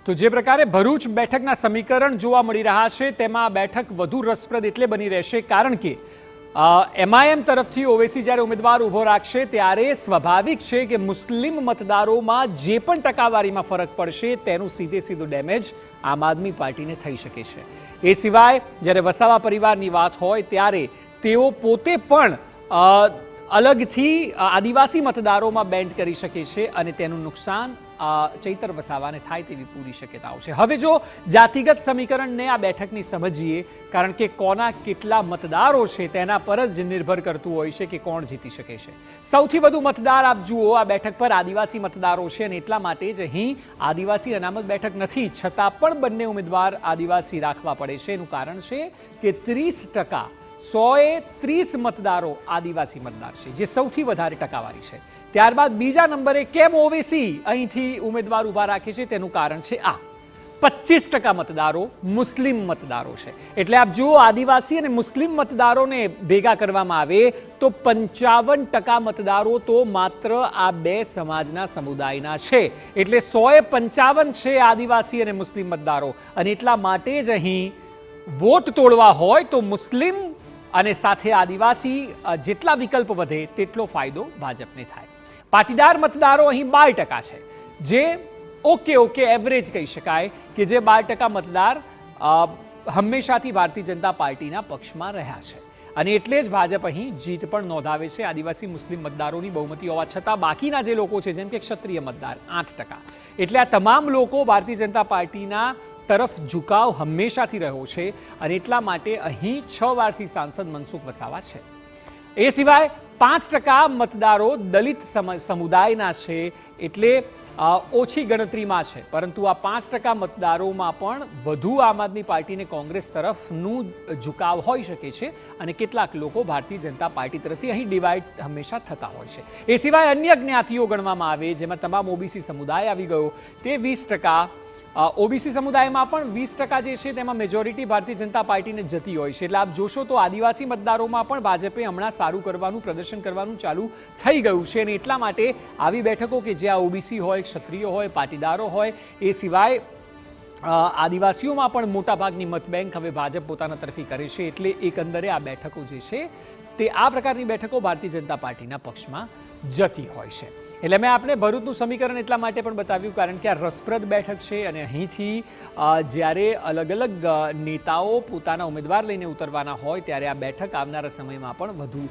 તો જે પ્રકારે ભરૂચ બેઠકના સમીકરણ જોવા મળી રહ્યા છે તેમાં આ બેઠક વધુ રસપ્રદ એટલે બની રહેશે કારણ કે એમઆઈએમ તરફથી ઓવેસી જ્યારે ઉમેદવાર ઊભો રાખશે ત્યારે સ્વાભાવિક છે કે મુસ્લિમ મતદારોમાં જે પણ ટકાવારીમાં ફરક પડશે તેનું સીધું ડેમેજ આમ આદમી પાર્ટીને થઈ શકે છે। એ સિવાય જ્યારે વસાવા પરિવારની વાત હોય ત્યારે તેઓ પોતે પણ અલગથી આદિવાસી મતદારોમાં બેન્ડ કરી શકે છે અને તેનું નુકસાન ચૈતર વસાવાને થાય તેવી પૂરી શક્યતાઓ છે। હવે જો જાતિગત સમીકરણને આ બેઠકની સમજીએ કારણ કે કોના કેટલા મતદારો છે તેના પર જ નિર્ભર કરતું હોય છે કે કોણ જીતી શકે છે। સૌથી વધુ મતદાર આપ જુઓ આ બેઠક પર આદિવાસી મતદારો છે અને એટલા માટે જ અહીં આદિવાસી અનામત બેઠક નથી છતાં પણ બંને ઉમેદવાર આદિવાસી રાખવા પડે છે। એનું કારણ છે કે 30% 130 મતદારો આદિવાસી મતદાર છે જે સૌથી વધારે ટકાવારી છે। ત્યારબાદ બીજા નંબરે કેમ ઓવેસી અહીંથી ઉમેદવાર ઊભા રાખે છે તેનું કારણ છે આ 25% મતદારો મુસ્લિમ મતદારો છે। એટલે આપ જુઓ આદિવાસી અને મુસ્લિમ મતદારોને ભેગા કરવામાં આવે તો 55% મતદારો તો માત્ર આ બે સમાજના સમુદાયના છે। એટલે 155 છે આદિવાસી અને મુસ્લિમ મતદારો અને એટલા માટે જ અહીં વોટ તોડવા હોય તો મુસ્લિમ અને સાથે આદિવાસી જેટલા વિકલ્પ વધે તેટલો ફાયદો ભાજપને થાય। પાટીદાર મતદારો અહીં 12% છે જે ઓકે એવરેજ કહી શકાય કે જે 12% મતદાર હંમેશાથી ભારતીય જનતા પાર્ટીના પક્ષમાં રહ્યા છે અને એટલે જ ભાજપ અહીં જીત પણ નોંધાવે છે। આદિવાસી મુસ્લિમ મતદારોની બહુમતી હોવા છતાં બાકીના જે લોકો છે જેમ કે ક્ષત્રિય મતદાર 8%, એટલે આ તમામ લોકો ભારતીય જનતા પાર્ટીના તરફ ઝુકાવ હંમેશાથી રહ્યો છે અને એટલા માટે અહીં 6 વારથી સાંસદ મનસુખ વસાવા છે। એ સિવાય 5% મતદારો દલિત સમુદાયના છે એટલે ઓછી ગણતરીમાં છે પરંતુ આ 5% મતદારોમાં પણ વધુ આમ આદમી પાર્ટીને કોંગ્રેસ તરફનું ઝુકાવ હોઈ શકે છે અને કેટલાક લોકો ભારતીય જનતા પાર્ટી તરફથી અહીં ડિવાઇડ હંમેશા થતા હોય છે। એ સિવાય અન્ય જ્ઞાતિઓ ગણવામાં આવે જેમાં તમામ ઓબીસી સમુદાય આવી ગયો તે 20%। ઓબીસી સમુદાયમાં પણ 20% જે છે તેમાં મેજોરિટી ભારતીય જનતા પાર્ટીને જતી હોય છે। એટલે આપ જોશો તો આદિવાસી મતદારોમાં પણ ભાજપે હમણાં સારું કરવાનું પ્રદર્શન કરવાનું ચાલુ થઈ ગયું છે અને એટલા માટે આવી બેઠકો કે જ્યાં ઓબીસી હોય ક્ષત્રિયો હોય પાટીદારો હોય એ સિવાય આદિવાસીઓમાં પણ મોટાભાગની મતબેંક હવે ભાજપ પોતાના તરફી કરે છે એટલે એકંદરે આ બેઠકો જે છે તે આ પ્રકારની બેઠકો ભારતીય જનતા પાર્ટીના પક્ષમાં જતી હોય છે। એટલે મેં આપણે ભરૂચનું સમીકરણ એટલા માટે પણ બતાવ્યું કારણ કે આ રસપ્રદ બેઠક છે અને અહીંથી જ્યારે અલગ અલગ નેતાઓ પોતાના ઉમેદવાર લઈને ઉતરવાના હોય ત્યારે આ બેઠક આવનારા સમયમાં પણ વધુ